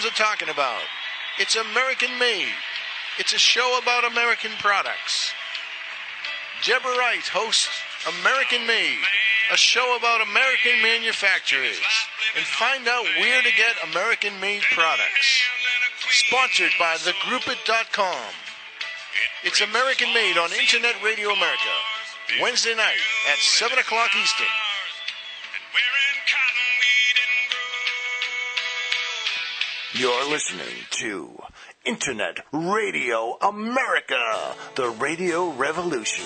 Americans are talking about. It's American made. It's a show about American products. Deborah Wright hosts American Made, a show about American manufacturers, and find out where to get American-made products. Sponsored by thegroupit.com. It's American Made on Internet Radio America, Wednesday night at 7 o'clock Eastern. You're listening to Internet Radio America, the radio revolution.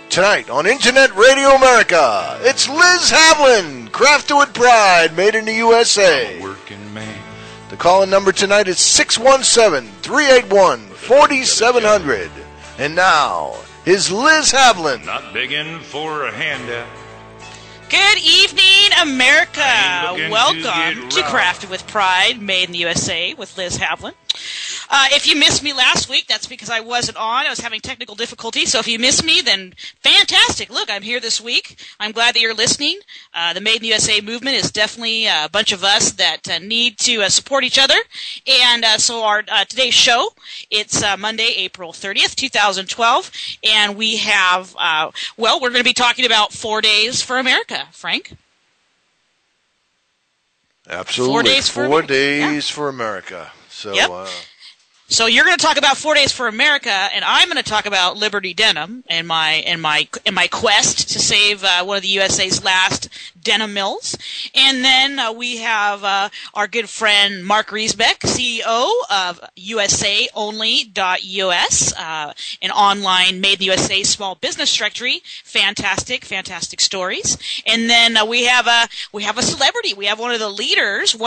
Tonight on Internet Radio America, it's Liz Havlin, crafted with pride, made in the USA. Working man. The call-in number tonight is 617-381-4700. And now, here's Liz Havlin. Not begging for a handout. Good evening, America. Welcome to Crafted with Pride, Made in the USA with Liz Havlin. If you missed me last week, that's because I wasn't on. I was having technical difficulties. So if you missed me, then fantastic. Look, I'm here this week. I'm glad that you're listening. The Made in the USA movement is definitely a bunch of us that need to support each other. And so our today's show, it's Monday, April 30th, 2012. And we have, we're going to be talking about 4 days for America. Frank? Absolutely. 4 days for America. So, yep. So you're going to talk about 4 days for America, and I'm going to talk about Liberty Denim and my quest to save one of the USA's last denim mills. And then we have our good friend Mark Reasbeck, CEO of USAonly.us, an online Made in the USA small business directory. Fantastic stories. And then we have a celebrity. We have one of the leaders in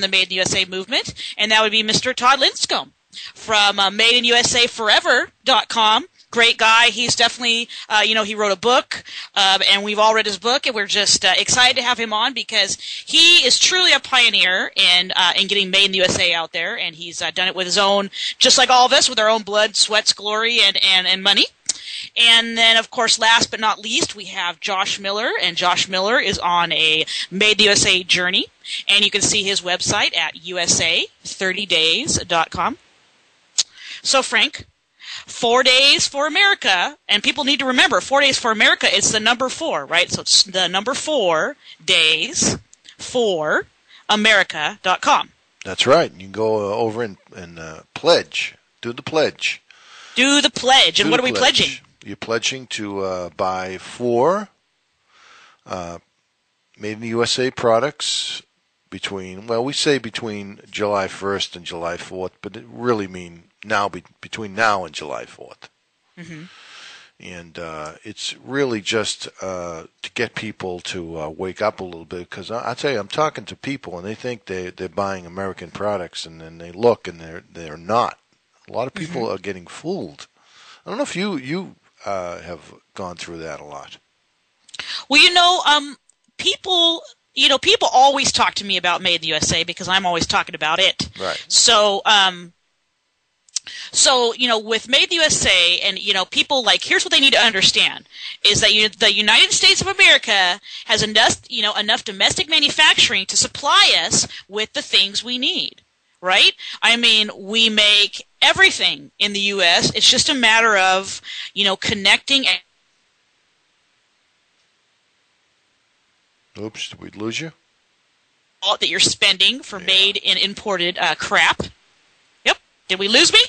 the Made in the USA movement, and that would be Mr. Todd LipsComb from MadeInUSAForever.com. Great guy. He's definitely, he wrote a book, and we've all read his book, and we're just excited to have him on because he is truly a pioneer in getting Made in the USA out there, and he's done it with his own, just like all of us, with our own blood, sweat, glory, and money. And then, of course, last but not least, we have Josh Miller, and Josh Miller is on a Made in the USA journey, and you can see his website at USA30days.com. So, Frank, 4 days for America, and people need to remember, 4 days for America, it's the number 4, right? So it's the number 4 days for America.com. That's right. You can go over and pledge. Do the pledge. Do the pledge. And what are we pledging? You're pledging to buy 4 Made in the USA products between July 1st and July 4th, but it really mean between now and July 4th. Mm-hmm. And it's really just to get people to wake up a little bit, because I tell you, I'm talking to people and they think they're buying American products, and then they look and they're not. A lot of people are getting fooled. I don't know if you have gone through that a lot. Well, people always talk to me about Made in the USA because I'm always talking about it. Right. So, with Made in the USA, and, people here's what they need to understand, is that the United States of America has enough domestic manufacturing to supply us with the things we need, right? I mean, we make everything in the U.S. It's just a matter of, connecting. Oops, did we lose you? That you're spending for made and imported crap. Yep. Did we lose me?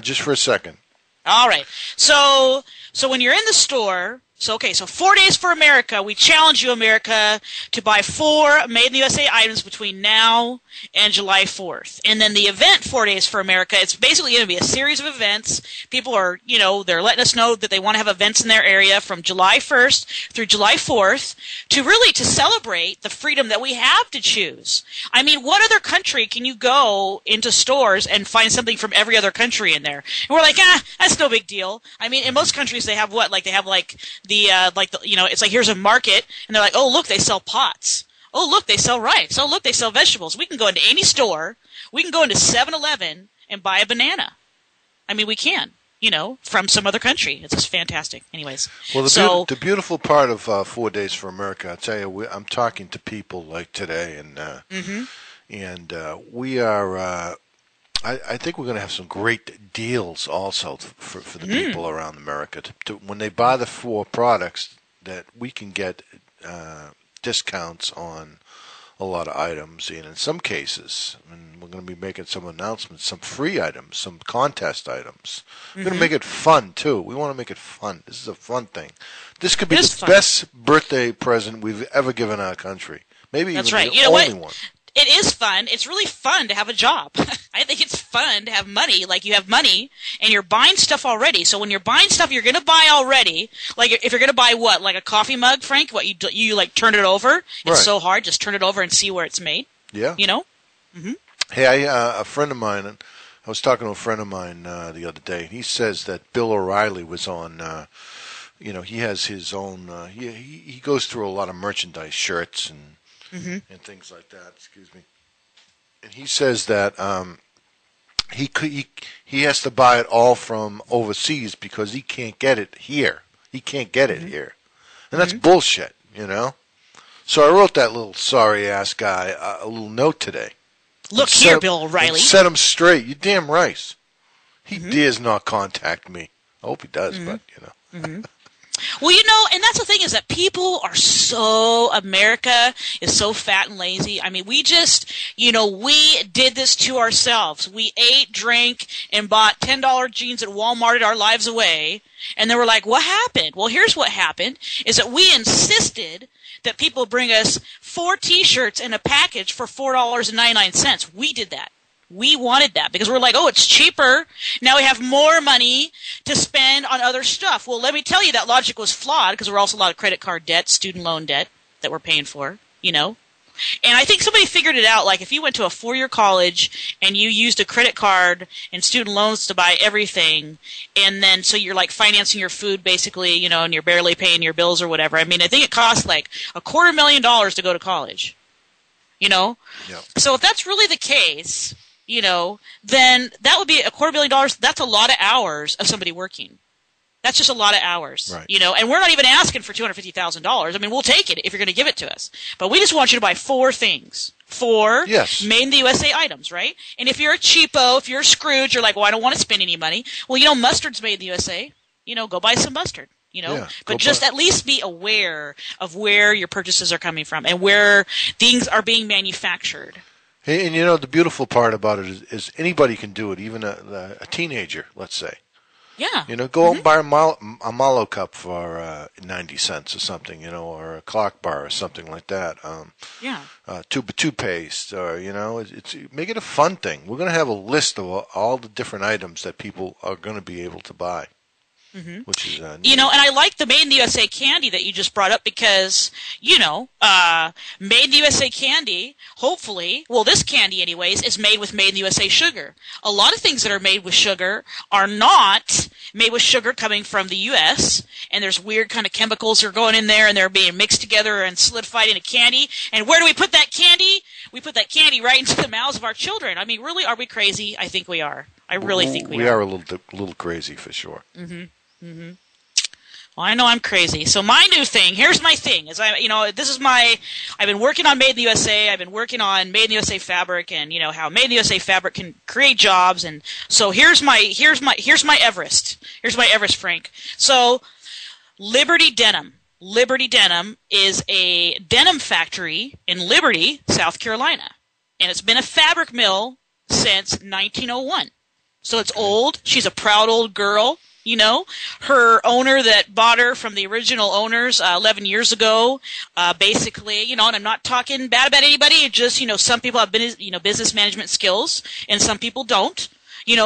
Just for a second. All right. So when you're in the store, so 4 days for America, we challenge you, America, to buy 4 Made in the USA items between now and July 4th. And then the event, 4 days for America, it's basically going to be a series of events. People are, they're letting us know that they want to have events in their area from July 1st through July 4th to celebrate the freedom that we have to choose. I mean, what other country can you go into stores and find something from every other country in there? And we're like, that's no big deal. I mean, in most countries they have what? They have it's like, here's a market, and they're like, oh, look, they sell pots. Oh, look, they sell rice. Oh, look, they sell vegetables. We can go into any store. We can go into 7-Eleven and buy a banana. I mean, we can. from some other country. It's just fantastic. Anyways, well, the beautiful part of 4 Days for America, I tell you, I'm talking to people like today, and we are. I think we're going to have some great deals also for the people around America. When they buy the 4 products, that we can get discounts on a lot of items, and in some cases, and we're going to be making some announcements, some free items, some contest items. We're going to make it fun, too. We want to make it fun. This is a fun thing. This could be the best birthday present we've ever given our country. Maybe even the only one. It is fun. It's really fun to have a job. I think it's fun to have money. Like, you have money, and you're buying stuff already. So when you're buying stuff you're going to buy already, like if you're going to buy what? Like a coffee mug, Frank? What, you like turn it over? It's so hard. Just turn it over and see where it's made. Yeah. Mm-hmm. Hey, a friend of mine, I was talking to a friend of mine the other day, and he says that Bill O'Reilly was on, he has his own, he goes through a lot of merchandise, shirts and things like that. Excuse me. And he says that he has to buy it all from overseas because he can't get it here. He can't get it here, and that's bullshit. So I wrote that little sorry ass guy a little note today. Look here, Bill O'Reilly. Set him straight. You damn right. He dares not contact me. I hope he does, but Well, and that's the thing, is that people are America is so fat and lazy. I mean, we just, we did this to ourselves. We ate, drank, and bought $10 jeans at Walmart our lives away. And then we're like, what happened? Well, here's what happened, is that we insisted that people bring us 4 T-shirts in a package for $4.99. We did that. We wanted that because we're like, oh, it's cheaper. Now we have more money to spend on other stuff. Well, let me tell you, that logic was flawed because we're also a lot of credit card debt, student loan debt that we're paying for, And I think somebody figured it out. Like, if you went to a 4-year college and you used a credit card and student loans to buy everything, and then so you're like financing your food basically, and you're barely paying your bills or whatever. I mean, I think it costs like $250,000 to go to college, Yeah. So if that's really the case, then that would be $250,000. That's a lot of hours of somebody working. That's just a lot of hours, right. And we're not even asking for $250,000. I mean, we'll take it if you're going to give it to us. But we just want you to buy 4 things. 4 made in the USA items, right? And if you're a cheapo, if you're a Scrooge, you're like, well, I don't want to spend any money. Well, mustard's made in the USA. Go buy some mustard. But just at least be aware of where your purchases are coming from and where things are being manufactured. Hey, and the beautiful part about it is anybody can do it, even a teenager, let's say. Yeah. Go out and buy a Malo cup for 90 cents or something, or a clock bar or something like that. Toothpaste, or it's make it a fun thing. We're going to have a list of all the different items that people are going to be able to buy. Which is and I like the Made in the USA candy that you just brought up because, Made in the USA candy, hopefully, well, this candy anyways, is made with Made in the USA sugar. A lot of things that are made with sugar are not made with sugar coming from the U.S., and there's weird kind of chemicals that are going in there, and they're being mixed together and solidified into candy. And where do we put that candy? We put that candy right into the mouths of our children. I mean, really, are we crazy? I think we are. I really think we are. We are a little crazy for sure. Well, I know I'm crazy. So my new thing, here's my thing, is I've been working on Made in the USA. I've been working on Made in the USA fabric, and how Made in the USA fabric can create jobs. And so here's my Everest. Here's my Everest, Frank. So Liberty Denim. Liberty Denim is a denim factory in Liberty, South Carolina, and it's been a fabric mill since 1901. So it's old. She's a proud old girl. Her owner that bought her from the original owners 11 years ago, basically, and I'm not talking bad about anybody. Just, some people have business management skills and some people don't.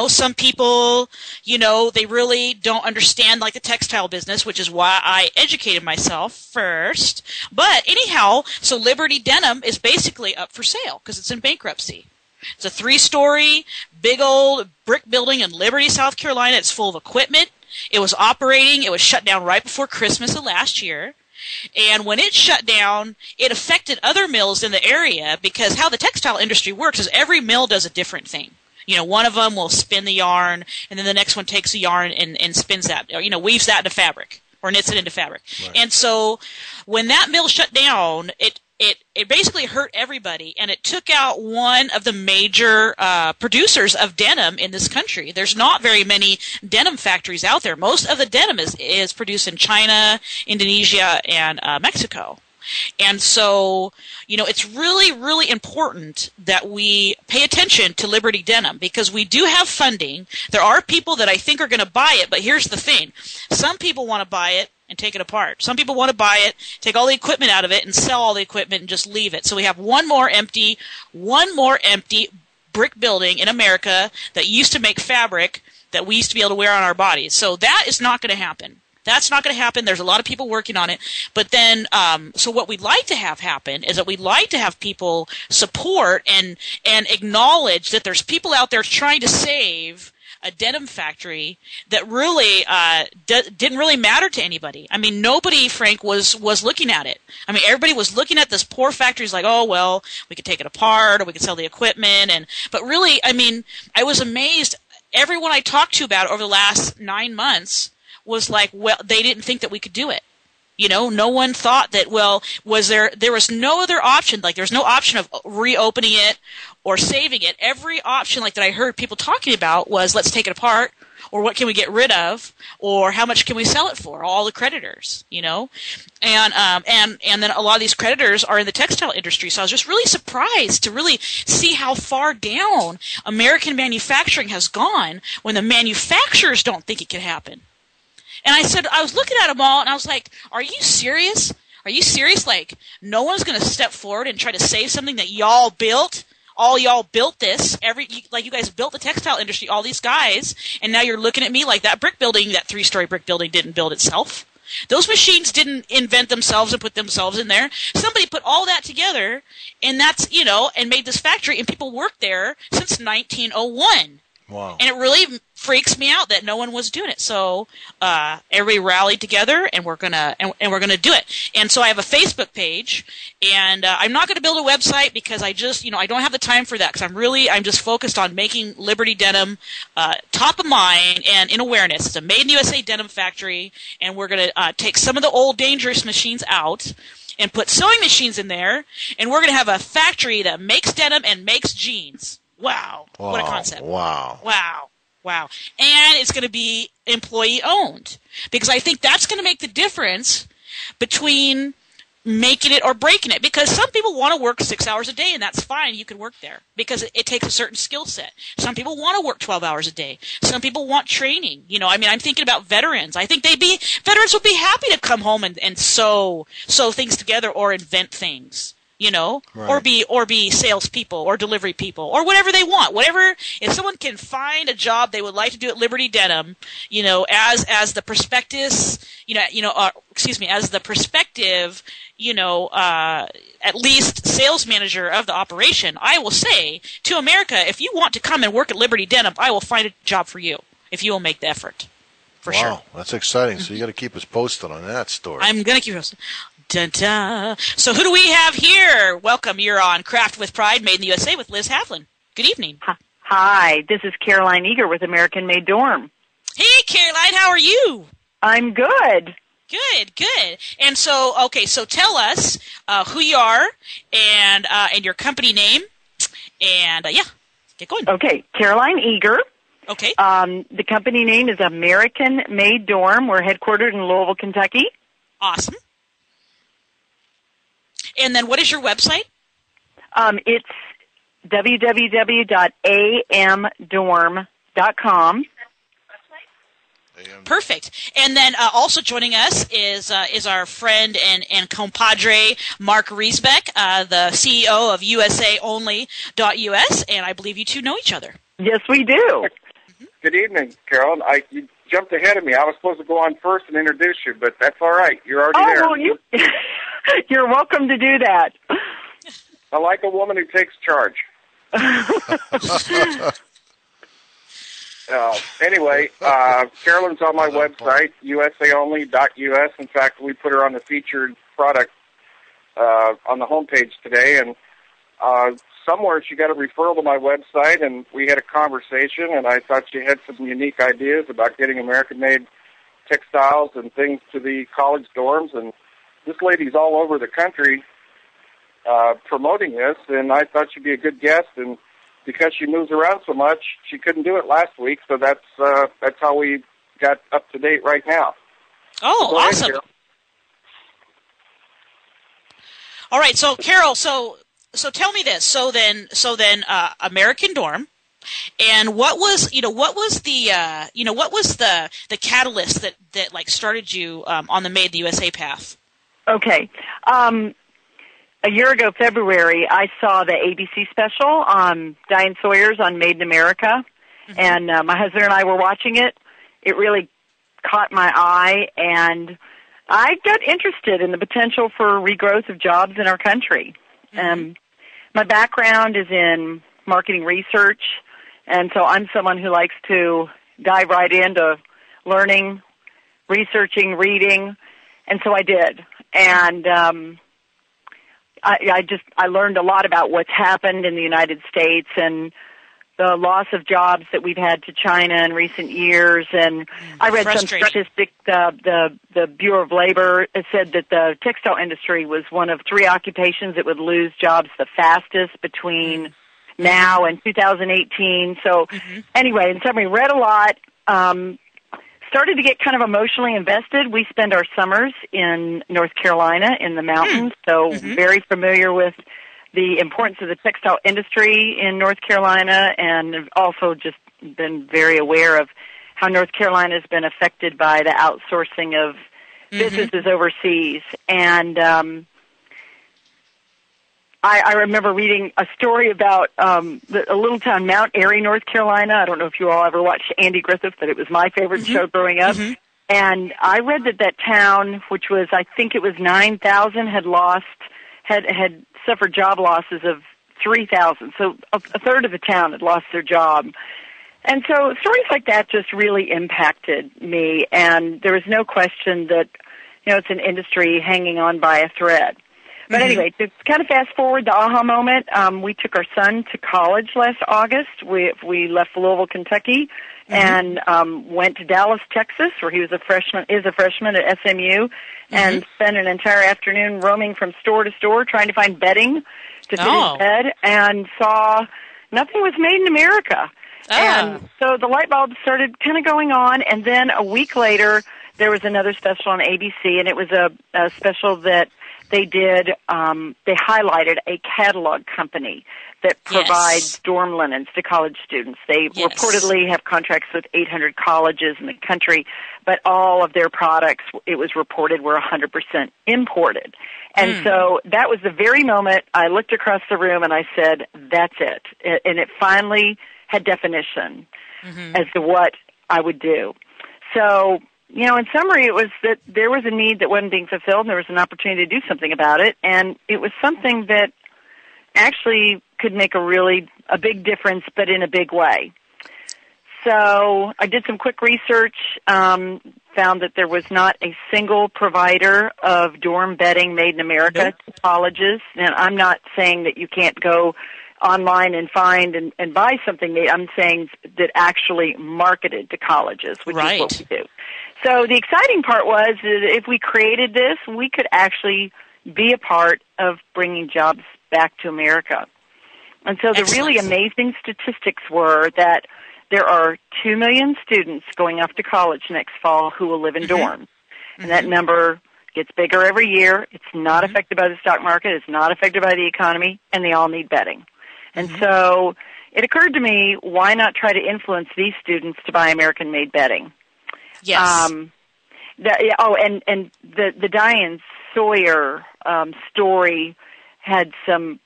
Some people, they really don't understand like the textile business, which is why I educated myself first. But anyhow, so Liberty Denim is basically up for sale because it's in bankruptcy. It's a 3-story, big old brick building in Liberty, South Carolina. It's full of equipment. It was operating. It was shut down right before Christmas of last year. And when it shut down, it affected other mills in the area because how the textile industry works is every mill does a different thing. One of them will spin the yarn, and then the next one takes the yarn and spins that, or, weaves that into fabric or knits it into fabric. Right. And so when that mill shut down, it basically hurt everybody, and it took out one of the major producers of denim in this country. There's not very many denim factories out there. Most of the denim is produced in China, Indonesia, and Mexico. And so, it's really, really important that we pay attention to Liberty Denim, because we do have funding. There are people that I think are going to buy it, but here's the thing. Some people want to buy it and take it apart. Some people want to buy it, take all the equipment out of it, and sell all the equipment and just leave it. So we have one more empty brick building in America that used to make fabric that we used to be able to wear on our bodies. So that is not going to happen. That's not going to happen. There's a lot of people working on it. But then, so what we'd like to have happen is that we'd like to have people support and acknowledge that there's people out there trying to save a denim factory that really didn't really matter to anybody. I mean, nobody, Frank, was looking at it. I mean, everybody was looking at this poor factory like, oh, well, we could take it apart or we could sell the equipment. But really, I mean, I was amazed. Everyone I talked to about it over the last 9 months was like, well, they didn't think that we could do it. No one thought that, well, there was no other option. Like, there's no option of reopening it or saving it. Every option, like, that I heard people talking about was, let's take it apart, or what can we get rid of, or how much can we sell it for, all the creditors, And then a lot of these creditors are in the textile industry. So I was just really surprised to really see how far down American manufacturing has gone when the manufacturers don't think it can happen. And I was looking at them all, and I was like, are you serious? Are you serious? Like, no one's going to step forward and try to save something that y'all built? All y'all built this. You guys built the textile industry, all these guys, and now you're looking at me like that brick building, that 3-story brick building didn't build itself. Those machines didn't invent themselves and put themselves in there. Somebody put all that together, and that's, and made this factory, and people worked there since 1901. Wow. And it really freaks me out that no one was doing it. So everybody rallied together, and we're gonna do it. And so I have a Facebook page, and I'm not gonna build a website because I just I don't have the time for that, because I'm just focused on making Liberty Denim top of mind and in awareness. It's a made in the USA denim factory, and we're gonna take some of the old dangerous machines out and put sewing machines in there, and we're gonna have a factory that makes denim and makes jeans. Wow. What a concept. Wow. And it's going to be employee-owned, because I think that's going to make the difference between making it or breaking it, because some people want to work 6 hours a day, and that's fine. You can work there because it takes a certain skill set. Some people want to work 12 hours a day. Some people want training. I'm thinking about veterans. I think veterans would be happy to come home and sew things together or invent things. Right. or be salespeople or delivery people or whatever they want. If someone can find a job they would like to do at Liberty Denim, as the prospectus, as the prospective, at least sales manager of the operation, I will say to America, if you want to come and work at Liberty Denim, I will find a job for you if you will make the effort. For sure. Wow, that's exciting. So you got to keep us posted on that story. I'm going to keep posted. Dun-dun. So who do we have here? Welcome. You're on Craft with Pride, Made in the USA with Liz Havlin. Good evening. Hi, this is Caroline Eager with American Made Dorm. Hey, Caroline, how are you? I'm good. Good. And so, so tell us who you are and your company name, and get going. Okay, Caroline Eager. Okay. The company name is American Made Dorm. We're headquartered in Louisville, Kentucky. Awesome. And then what is your website? It's www.amdorm.com. Perfect. And then also joining us is our friend and compadre, Mark Reasbeck, the CEO of USAonly.us, and I believe you two know each other. Yes, we do. Mm-hmm. Good evening, Carolyn. You jumped ahead of me. I was supposed to go on first and introduce you, but that's all right. You're already there. Well, you're welcome to do that. I like a woman who takes charge. Anyway, Carolyn's on my website, usaonly.us. In fact, we put her on the featured product on the homepage today, and somewhere she got a referral to my website, and we had a conversation, and I thought she had some unique ideas about getting American-made textiles and things to the college dorms, and this lady's all over the country promoting this, and I thought she'd be a good guest, and because she moves around so much, she couldn't do it last week, so that's how we got up to date right now. Oh, Go ahead, awesome. Carol. All right, so Carol, so tell me this. So then, American Dorm, and what was the catalyst that like started you on the Made in the USA path? Okay. A year ago, February, I saw the ABC special on Diane Sawyer's on Made in America, and my husband and I were watching it. It really caught my eye, and I got interested in the potential for regrowth of jobs in our country. My background is in marketing research, and so I'm someone who likes to dive right into learning, researching, reading, and so I did. And I learned a lot about what's happened in the United States and the loss of jobs that we've had to China in recent years. And I read some statistic, the Bureau of Labor said that the textile industry was one of 3 occupations that would lose jobs the fastest between now and 2018. So anyway, in summary, read a lot, started to get kind of emotionally invested. We spend our summers in North Carolina in the mountains, so very familiar with the importance of the textile industry in North Carolina, and have also just been very aware of how North Carolina has been affected by the outsourcing of businesses overseas. And I remember reading a story about a little town, Mount Airy, North Carolina. I don't know if you all ever watched Andy Griffith, but it was my favorite show growing up. And I read that town, which was, I think it was 9,000, had suffered job losses of 3,000. So a third of the town had lost their job. And so stories like that just really impacted me. And there was no question that, it's an industry hanging on by a thread. But anyway, to kind of fast forward the aha moment, we took our son to college last August. We left Louisville, Kentucky, and went to Dallas, Texas, where he is a freshman at SMU, and spent an entire afternoon roaming from store to store trying to find bedding to fit his bed, and saw nothing was made in America. And so the light bulb started kind of going on, and then a week later, there was another special on ABC, and it was a special that they did, they highlighted a catalog company that provides dorm linens to college students. They reportedly have contracts with 800 colleges in the country, but all of their products, it was reported, were 100% imported. And so that was the very moment I looked across the room and I said, that's it. And it finally had definition as to what I would do. So, in summary, it was that there was a need that wasn't being fulfilled, and there was an opportunity to do something about it, and it was something that actually could make a big difference, but in a big way. So I did some quick research, found that there was not a single provider of dorm bedding made in America to colleges, and I'm not saying that you can't go online and find and buy something made. I'm saying that actually marketed to colleges, which is what we do. So the exciting part was that if we created this, we could actually be a part of bringing jobs back to America. And so the really amazing statistics were that there are 2 million students going off to college next fall who will live in dorms. And that number gets bigger every year. It's not affected by the stock market. It's not affected by the economy. And they all need bedding. And so it occurred to me, why not try to influence these students to buy American-made bedding? Yes. And the Diane Sawyer story had some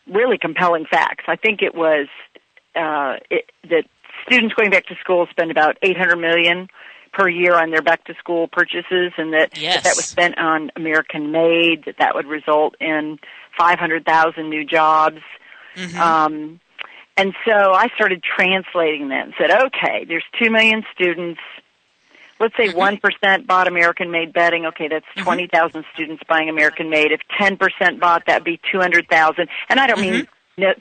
really compelling facts. I think it was that students going back to school spend about $800 million per year on their back-to-school purchases, and that that was spent on American-made, that would result in 500,000 new jobs. And so I started translating that and said, okay, there's 2 million students. let's say 1% bought American-made bedding. Okay, that's 20,000 students buying American-made. If 10% bought, that'd be 200,000. And I don't mean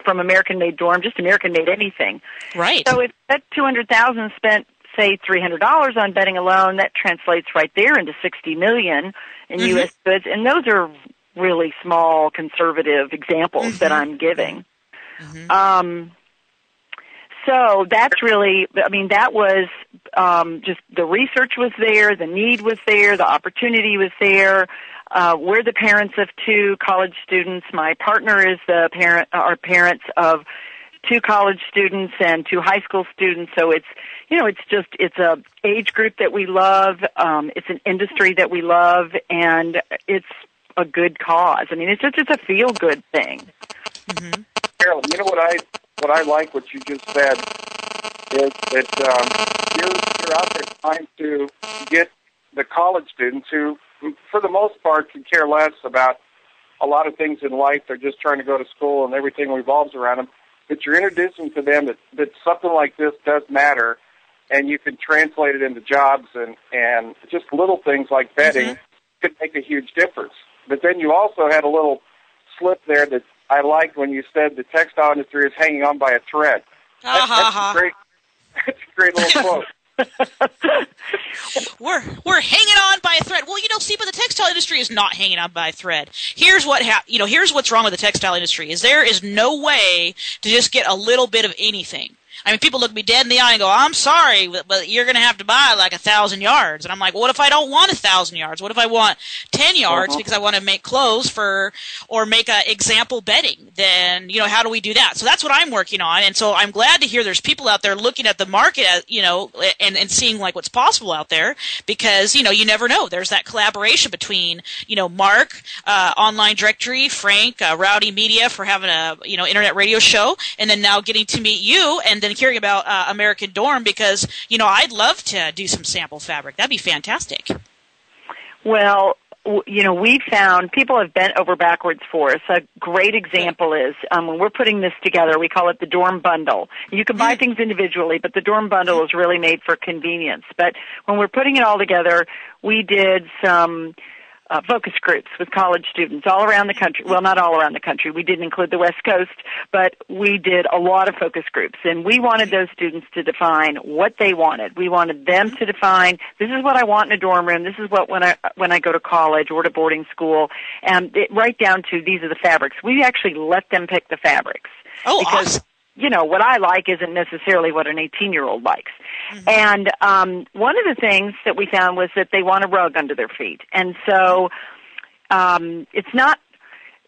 from American-made dorm, just American-made anything. Right. So if that 200,000 spent, say, $300 on bedding alone, that translates right there into $60 million in U.S. goods. And those are really small, conservative examples that I'm giving. So that's really, I mean, that was just the research was there, the need was there, the opportunity was there. We're the parents of 2 college students. My partner is the parents of 2 college students and 2 high school students. So it's, you know, it's a age group that we love. It's an industry that we love, and it's a good cause. I mean, it's a feel-good thing. Carolyn, you know what I like what you just said is that you're out there trying to get the college students who, for the most part, can care less about a lot of things in life. They're just trying to go to school and everything revolves around them. But you're introducing to them that something like this does matter, and you can translate it into jobs and just little things like bedding could make a huge difference. But then you also had a little slip there that I liked when you said the textile industry is hanging on by a thread. That's a great little quote. We're hanging on by a thread. Well, you know, see, but the textile industry is not hanging on by a thread. Here's what's wrong with the textile industry is there is no way to just get a little bit of anything. I mean, people look me dead in the eye and go, I'm sorry, but you're going to have to buy like 1,000 yards. And I'm like, well, what if I don't want 1,000 yards? What if I want 10 yards because I want to make clothes or make a example bedding? Then, you know, how do we do that? So that's what I'm working on. And so I'm glad to hear there's people out there looking at the market, you know, and seeing like what's possible out there because, you know, you never know. There's that collaboration between, you know, Mark, Online Directory, Frank, Rowdy Media for having a, you know, internet radio show, and then now getting to meet you and then hearing about American Dorm because, you know, I'd love to do some sample fabric. That'd be fantastic. Well, you know, we found people have bent over backwards for us. A great example is when we're putting this together, we call it the dorm bundle. You can buy things individually, but the dorm bundle is really made for convenience. But when we're putting it all together, we did some focus groups with college students all around the country. Well, not all around the country. We didn't include the West Coast, but we did a lot of focus groups. And we wanted those students to define what they wanted. We wanted them to define, this is what I want in a dorm room. This is what when I go to college or to boarding school. And right down to these are the fabrics. We actually let them pick the fabrics. Oh, because, awesome. You know, what I like isn't necessarily what an 18-year-old likes. And one of the things that we found was that they want a rug under their feet. And so it's not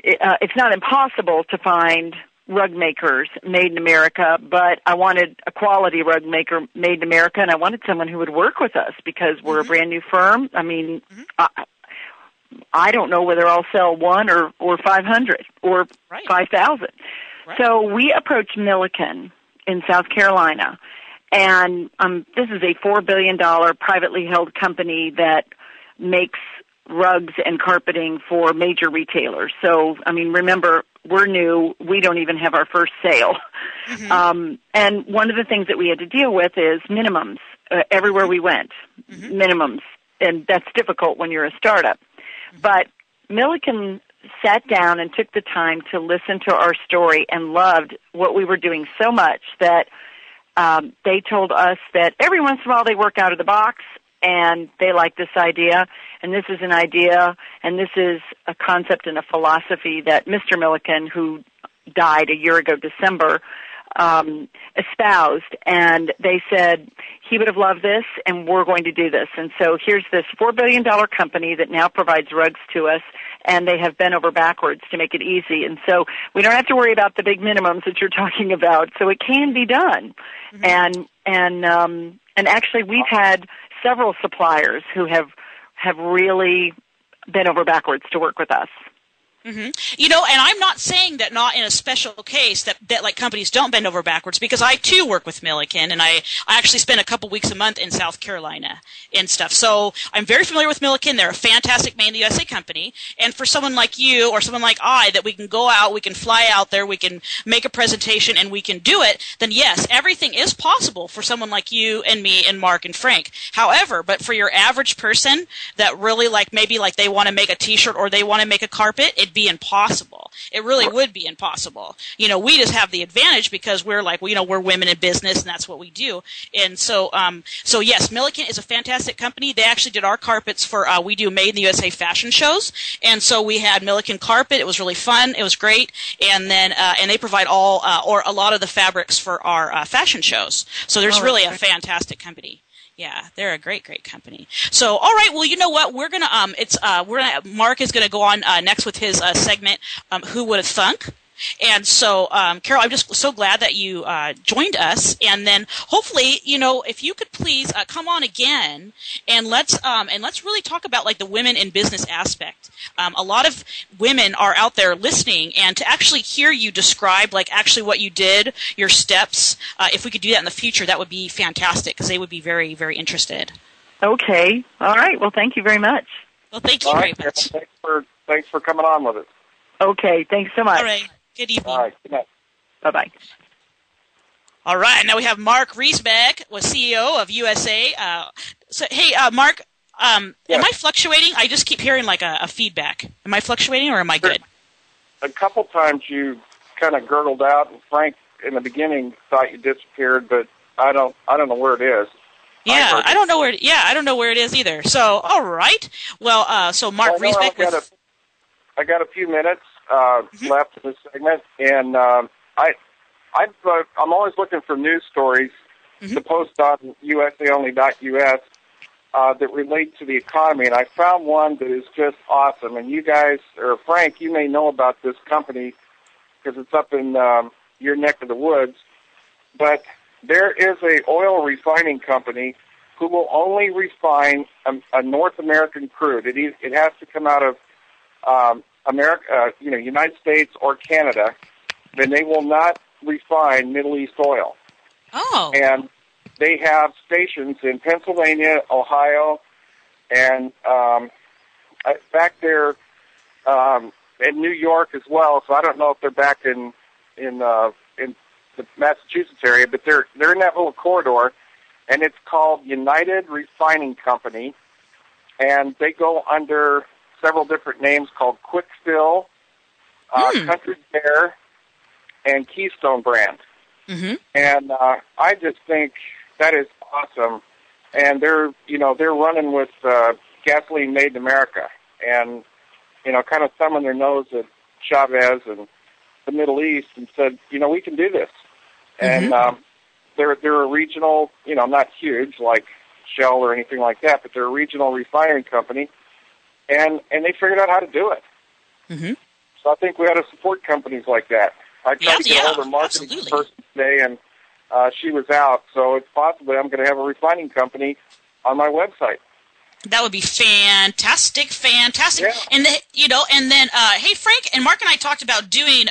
impossible to find rug makers made in America, but I wanted a quality rug maker made in America, and I wanted someone who would work with us because we're a brand new firm. I mean, I don't know whether I'll sell 1 or 500 or 5,000. Right. So we approached Milliken in South Carolina, and this is a $4 billion privately held company that makes rugs and carpeting for major retailers. So, I mean, remember, we're new. We don't even have our first sale. And one of the things that we had to deal with is minimums everywhere we went, minimums. And that's difficult when you're a startup. But Milliken sat down and took the time to listen to our story and loved what we were doing so much that they told us that every once in a while they work out of the box and they like this idea, and this is an idea, and this is a concept and a philosophy that Mr. Milliken, who died a year ago December, espoused, and they said he would have loved this, and we're going to do this. And so here's this $4 billion company that now provides rugs to us, and they have bent over backwards to make it easy. And so we don't have to worry about the big minimums that you're talking about. So it can be done. And actually we've had several suppliers who have really bent over backwards to work with us. You know, and I'm not saying that not in a special case that like companies don't bend over backwards, because I too work with Milliken, and I actually spend a couple weeks a month in South Carolina and stuff. So I'm very familiar with Milliken. They're a fantastic Made in the USA company. And for someone like you or someone like I, that we can go out, we can fly out there, we can make a presentation, and we can do it, then yes, everything is possible for someone like you and me and Mark and Frank. However, but for your average person that really maybe they want to make a T-shirt or they want to make a carpet, it'd be impossible. It really would be impossible. You know, we just have the advantage because we're we're women in business, and that's what we do. And so yes, Milliken is a fantastic company. They actually did our carpets for we do Made in the USA fashion shows, and so we had Milliken carpet. It was really fun. It was great, and then and they provide all or a lot of the fabrics for our fashion shows. So there's really a fantastic company. Yeah, they're a great company. So, all right, well, you know what? We're gonna Mark is gonna go on next with his segment. Who would have thunk? And so, Carol, I'm just so glad that you joined us. And then, hopefully, you know, if you could please come on again, and let's really talk about the women in business aspect. A lot of women are out there listening, and to actually hear you describe actually what you did, your steps. If we could do that in the future, that would be fantastic, because they would be very, very interested. Okay. All right. Well, thank you very much. Well, thank you very much. Thanks for coming on with us. Okay. Thanks so much. All right. Good evening. All right. Good night. Bye-bye. All right. Now we have Mark Reasbeck, was CEO of USA. Hey, Mark, am I fluctuating? I just keep hearing a feedback. Am I fluctuating, or am I good? A couple times you kind of gurgled out, and Frank in the beginning thought you disappeared, but I don't know where it is. Yeah, I don't know where. I don't know where it is either. So, all right. Well, so Mark Reasbeck. I got a few minutes left in this segment, and I'm always looking for news stories to post on usaonly.us that relate to the economy, and I found one that is just awesome. And you guys, or Frank, you may know about this company because it's up in your neck of the woods, but there is a oil refining company who will only refine a North American crude. It has to come out of America, United States or Canada. Then they will not refine Middle East oil. Oh. And they have stations in Pennsylvania, Ohio, and back there in New York as well. So I don't know if they're back in the Massachusetts area, but they're in that little corridor, and it's called United Refining Company, and they go under several different names called Quickfill, Country Fair, and Keystone Brand. Mm-hmm. And I just think that is awesome. And they're running with gasoline made in America, and kind of thumbing their nose at Chavez and the Middle East, and said, we can do this. And they're a regional, not huge like Shell or anything like that, but they're a regional refining company, and they figured out how to do it. Mm-hmm. So I think we ought to support companies like that. I tried to get hold of a marketing person today, and she was out, so it's possible I'm going to have a refining company on my website. That would be fantastic. Yeah. And then hey, Frank and Mark and I talked about doing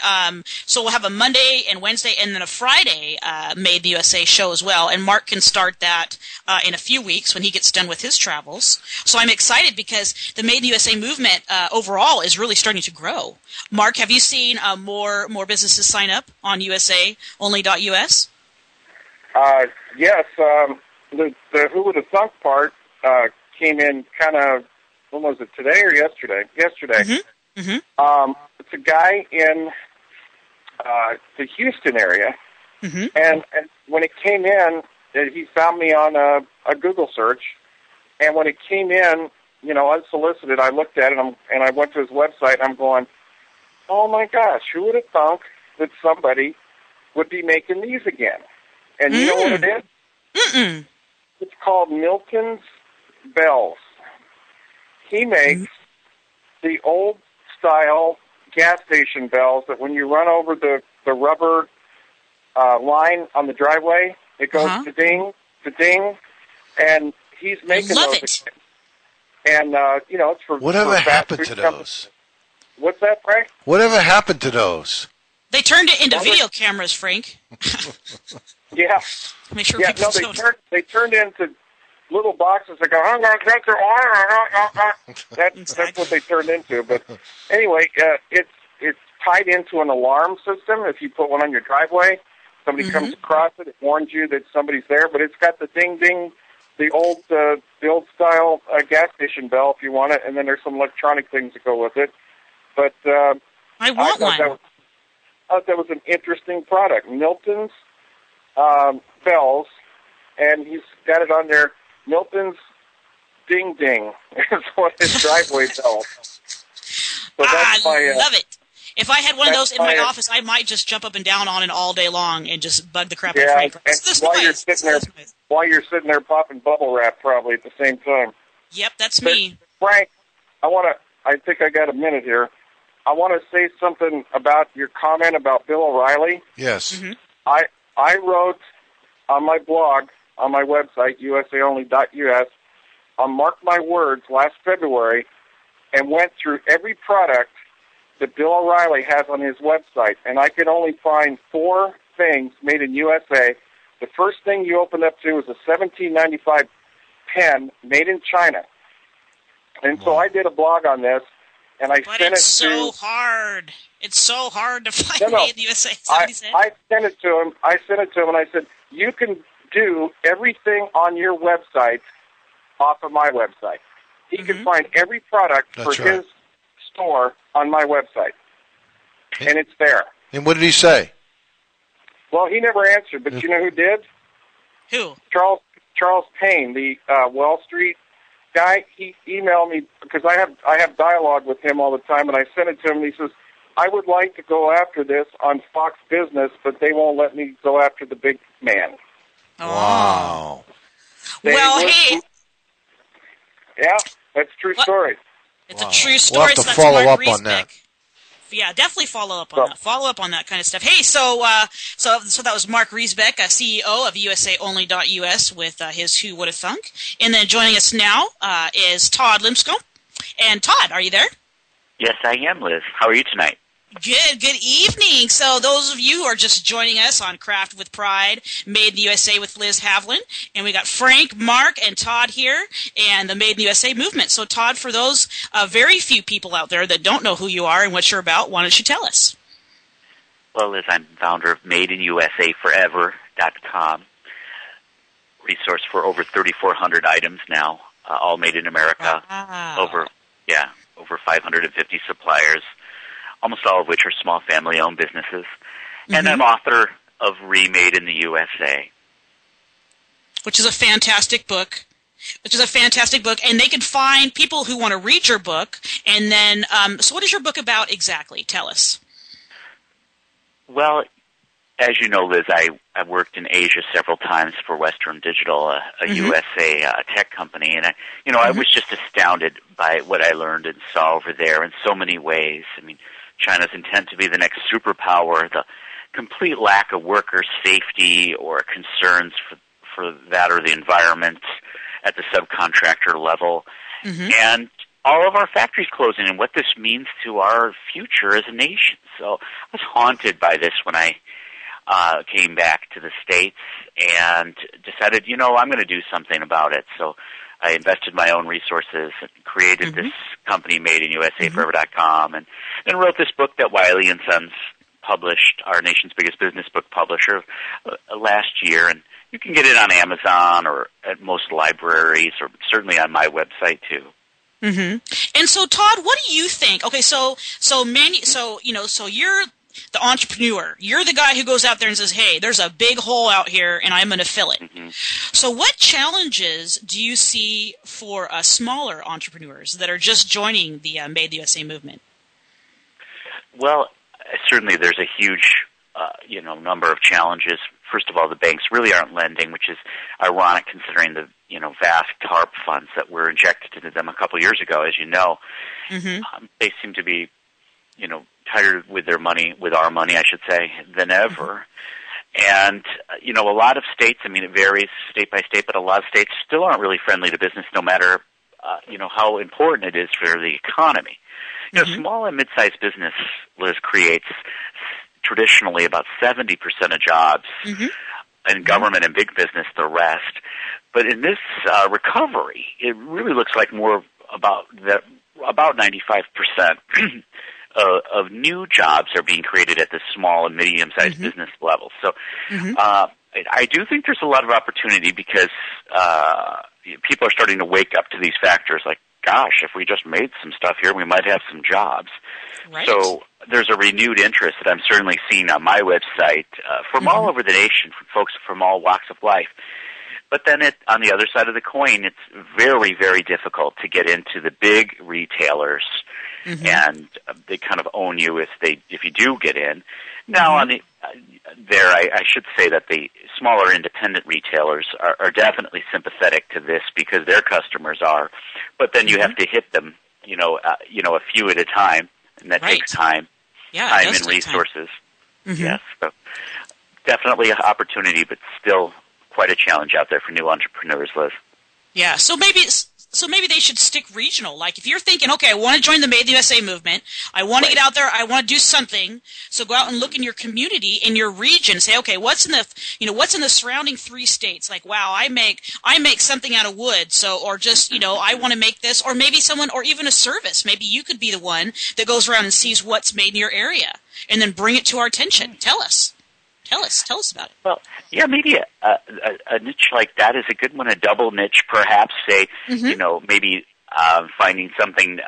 so we'll have a Monday and Wednesday and then a Friday Made in the USA show as well. And Mark can start that in a few weeks when he gets done with his travels. So I'm excited because the Made in the USA movement overall is really starting to grow. Mark, have you seen more businesses sign up on usaonly.us? Yes. The who would have thunk part came in kind of, when was it, today or yesterday? Yesterday. Mm-hmm. It's a guy in the Houston area, and when it came in, he found me on a Google search, and when it came in, unsolicited, I looked at it, and I went to his website, and I'm going, oh my gosh, who would have thunk that somebody would be making these again? And you know what it is? Mm-mm. It's called Milton's Bells. He makes the old style gas station bells that when you run over the rubber line on the driveway, it goes to ding, and he's making those. And it's for whatever fast happened food to companies. those? What's that, Frank? Whatever happened to those? They turned it into video cameras, Frank. Yeah. Make sure Yeah, people no, don't. they turned into little boxes that go, I'm going to get your That's what they turned into. But anyway, it's tied into an alarm system. If you put one on your driveway, somebody comes across it, it warns you that somebody's there. But it's got the ding-ding, the old style gas station bell if you want it, and then there's some electronic things that go with it. But I want one. I thought that was an interesting product. Milton's bells, and he's got it on there. Milton's Ding Ding is what his driveway bells. So that's I love it. If I had one of those in my office, I might just jump up and down on it all day long and just bug the crap out of Frank. While you're sitting there popping bubble wrap probably at the same time. Yep, that's me. Frank, I think I got a minute here. I want to say something about your comment about Bill O'Reilly. Yes. I wrote on my blog, on my website, usaonly.us, on Mark My Words last February, and went through every product that Bill O'Reilly has on his website, and I could only find 4 things made in USA. The first thing you opened up to was a 1795 pen made in China. And so I did a blog on this, and I sent it to... But it's so hard. It's so hard to find made in the USA. I sent it to him. And I said, you can do everything on your website off of my website. He can find every product for his store on my website. And it's there. And what did he say? Well, he never answered, but you know who did? Who? Charles Payne, the Wall Street guy. He emailed me because I have dialogue with him all the time, and I sent it to him, and he says, I would like to go after this on Fox Business, but they won't let me go after the big man. Oh. Wow. Hey. Yeah, that's a true story. It's a true story. We'll have to so that's follow Mark up Reasbeck. on that. Yeah, definitely follow up on that. Follow up on that kind of stuff. Hey, so that was Mark Reasbeck, CEO of USAonly.us with his Who Would Have Thunk. And then joining us now is Todd LipsComb. And Todd, are you there? Yes, I am, Liz. How are you tonight? Good evening. So those of you who are just joining us on Craft with Pride, Made in the USA with Liz Havlin, and we got Frank, Mark, and Todd here, and the Made in the USA movement. So Todd, for those very few people out there that don't know who you are and what you're about, why don't you tell us? Well, Liz, I'm founder of MadeInUSAForever.com, resource for over 3,400 items now, all made in America. Wow. Over 550 suppliers, almost all of which are small family-owned businesses. And I'm author of Remade in the USA. Which is a fantastic book. And they can find people who want to read your book. And then, so what is your book about exactly? Tell us. Well, as you know, Liz, I worked in Asia several times for Western Digital, a USA tech company, and I was just astounded by what I learned and saw over there in so many ways. I mean, China's intent to be the next superpower, the complete lack of worker safety or concerns for that or the environment at the subcontractor level, and all of our factories closing and what this means to our future as a nation. So I was haunted by this when I came back to the States and decided, I'm going to do something about it. So I invested my own resources and created this company, MadeInUSAForever.com, and then wrote this book that Wiley & Sons published, our nation's biggest business book publisher, last year. And you can get it on Amazon or at most libraries, or certainly on my website too. And so, Todd, what do you think? Okay, so you're the entrepreneur. You're the guy who goes out there and says, hey, there's a big hole out here, and I'm going to fill it. So what challenges do you see for smaller entrepreneurs that are just joining the Made in the USA movement? Well, certainly there's a huge number of challenges. First of all, the banks really aren't lending, which is ironic considering the vast TARP funds that were injected into them a couple years ago. As you know, they seem to be tighter with their money, with our money, I should say, than ever. And, a lot of states, it varies state by state, but a lot of states still aren't really friendly to business no matter, how important it is for the economy. Small and mid-sized business, Liz, creates traditionally about 70% of jobs, and government and big business the rest. But in this recovery, it really looks like more about 95% of new jobs are being created at the small and medium-sized business level. So I do think there's a lot of opportunity because people are starting to wake up to these factors like, gosh, if we just made some stuff here, we might have some jobs. Right. So there's a renewed interest that I'm certainly seeing on my website from all over the nation, from folks from all walks of life. But then on the other side of the coin, it's very, very difficult to get into the big retailers, and they kind of own you if you do get in. Now, on the I should say that the smaller independent retailers are definitely sympathetic to this because their customers are, but then you have to hit them, a few at a time, and that takes time, time and resources. Yes, so definitely an opportunity, but still quite a challenge out there for new entrepreneurs, Liz. Yeah, so maybe they should stick regional. Like if you're thinking, okay, I want to join the Made in the USA movement, I want to get out there, I want to do something. So go out and look in your community, in your region, say, okay, what's in the surrounding 3 states? Like, wow, I make something out of wood. So, or just, I want to make this, or maybe someone, or even a service. Maybe you could be the one that goes around and sees what's made in your area, and then bring it to our attention. Tell us about it. Well, yeah, maybe a niche like that is a good one. A double niche, perhaps. Say, maybe finding something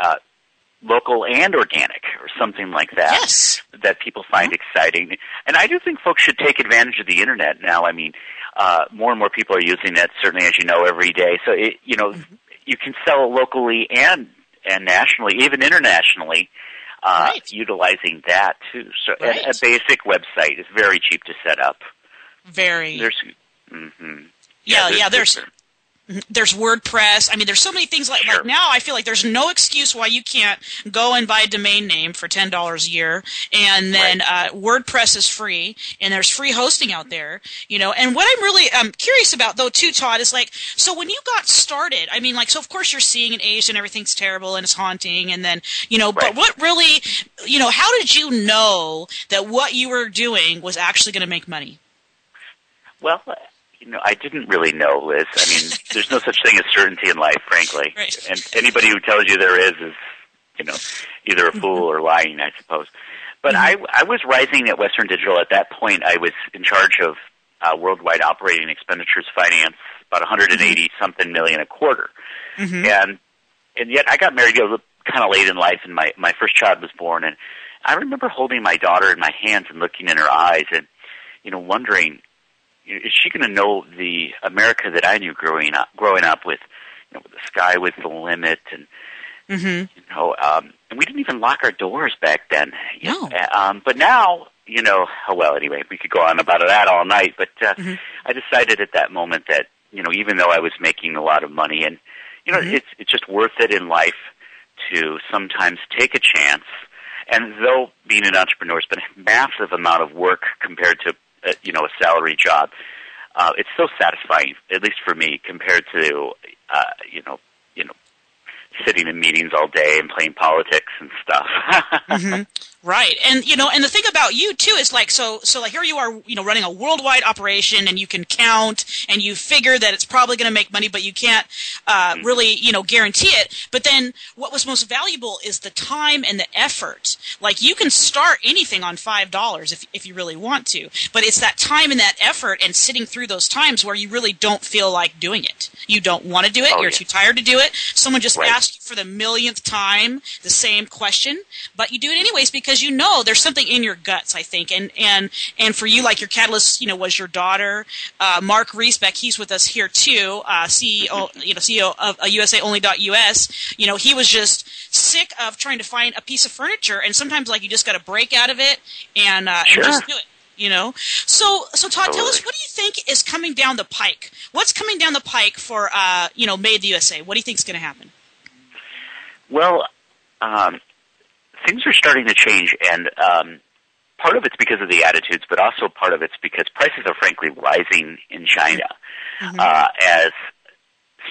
local and organic, or something like that. Yes. That people find exciting. And I do think folks should take advantage of the internet now. I mean, more and more people are using it. Certainly, as you know, every day. So you can sell locally and nationally, even internationally. Utilizing that too. So a basic website is very cheap to set up. Very. There's There's WordPress. I mean, there's so many things like now I feel like there's no excuse why you can't go and buy a domain name for $10 a year, and then WordPress is free, and there's free hosting out there, And what I'm really curious about, though, too, Todd, is like, so when you got started, I mean, like, so of course you're seeing an age and everything's terrible and it's haunting, and then, but what really, how did you know that what you were doing was actually going to make money? Well, I didn't really know, Liz. I mean, there's no such thing as certainty in life, frankly. Right. And anybody who tells you there is, either a fool or lying, I suppose. But I was rising at Western Digital. At that point, I was in charge of worldwide operating expenditures finance, about $180-something million a quarter. And yet I got married kind of late in life, and my first child was born. And I remember holding my daughter in my hands and looking in her eyes and, wondering, is she going to know the America that I knew growing up with, the sky was the limit, and and we didn't even lock our doors back then. No. But now, anyway, we could go on about that all night. But I decided at that moment that even though I was making a lot of money, and it's just worth it in life to sometimes take a chance. And though being an entrepreneur has been a massive amount of work compared to a salary job, it's so satisfying, at least for me, compared to sitting in meetings all day and playing politics and stuff. Right. And, and the thing about you, too, is like, so like here you are, running a worldwide operation, and you can count, and you figure that it's probably going to make money, but you can't really, guarantee it. But then what was most valuable is the time and the effort. Like, you can start anything on $5 if you really want to, but it's that time and that effort and sitting through those times where you really don't feel like doing it. You don't want to do it. You're too tired to do it. Someone just asked you for the millionth time the same question, but you do it anyways because there's something in your guts, I think, and for you, like your catalyst, was your daughter, Mark Reasbeck. He's with us here too, CEO of USAonly.us. He was just sick of trying to find a piece of furniture, and sometimes like you just got to break out of it and just do it. So Todd, tell us, what do you think is coming down the pike? What's coming down the pike for Made in the USA? What do you think is going to happen? Well, things are starting to change, and part of it's because of the attitudes, but also part of it's because prices are frankly rising in China as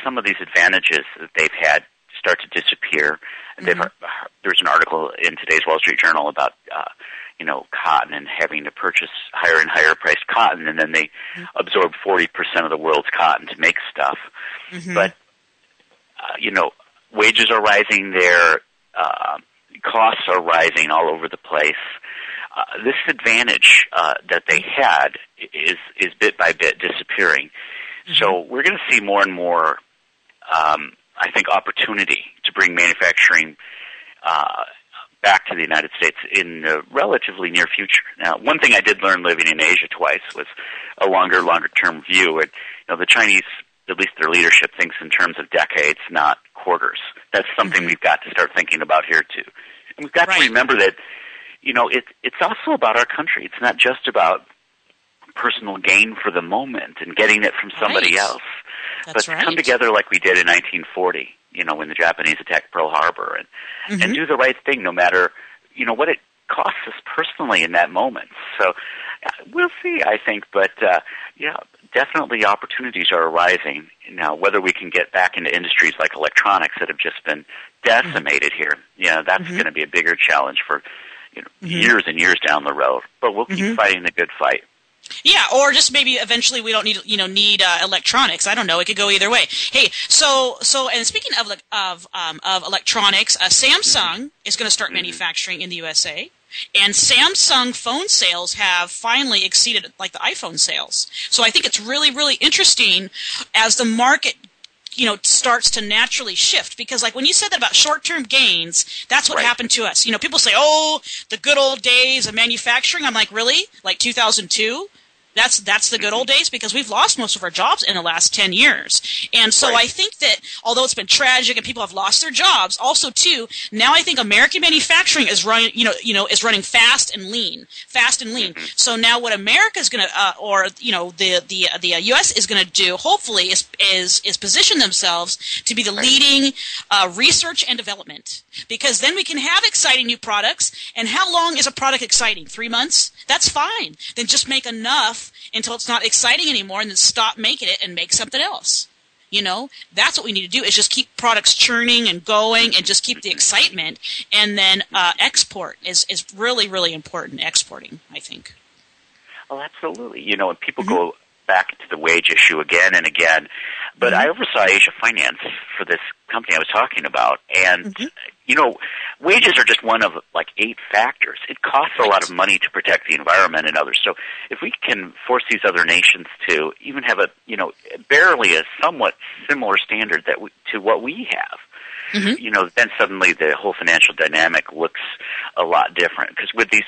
some of these advantages that they've had start to disappear. There's an article in today's Wall Street Journal about cotton and having to purchase higher and higher priced cotton, and then they absorb 40% of the world's cotton to make stuff. But wages are rising there, costs are rising all over the place. This advantage that they had is bit by bit disappearing. So we're going to see more and more, I think, opportunity to bring manufacturing back to the United States in the relatively near future. Now, one thing I did learn living in Asia twice was a longer-term view. And the Chinese, at least their leadership, thinks in terms of decades, not quarters. That's something we've got to start thinking about here too. And we've got to remember that it's also about our country. It's not just about personal gain for the moment and getting it from somebody else. But to come together like we did in 1940, when the Japanese attacked Pearl Harbor, and do the right thing no matter, what it costs us personally in that moment. So we'll see, I think, but definitely opportunities are arising. Now, whether we can get back into industries like electronics that have just been decimated here, that's going to be a bigger challenge for years and years down the road. But we'll keep fighting the good fight. Yeah, or just maybe eventually we don't need electronics. I don't know. It could go either way. Hey, so and speaking of electronics, Samsung is going to start manufacturing in the USA, and Samsung phone sales have finally exceeded the iPhone sales. So I think it's really, really interesting as the market starts to naturally shift, because when you said that about short-term gains, that's what happened to us. People say, oh, the good old days of manufacturing. I'm like, really? Like 2002? That's the good old days, because we've lost most of our jobs in the last 10 years. And so I think that although it's been tragic and people have lost their jobs, also too, now I think American manufacturing is running, is running fast and lean. So now what America is going to, or the U.S. is going to do, hopefully, is position themselves to be the leading research and development, because then we can have exciting new products. And how long is a product exciting? 3 months? That's fine. Then just make enough until it's not exciting anymore, and then stop making it and make something else. That's what we need to do, is just keep products churning and going and just keep the excitement. And then export is really, really important, exporting, I think. Oh, absolutely. And people go back to the wage issue again and again. But I oversaw Asia Finance for this company I was talking about. And, wages are just one of 8 factors. It costs a lot of money to protect the environment and others. So if we can force these other nations to even have barely a somewhat similar standard to what we have, then suddenly the whole financial dynamic looks a lot different. Because with these,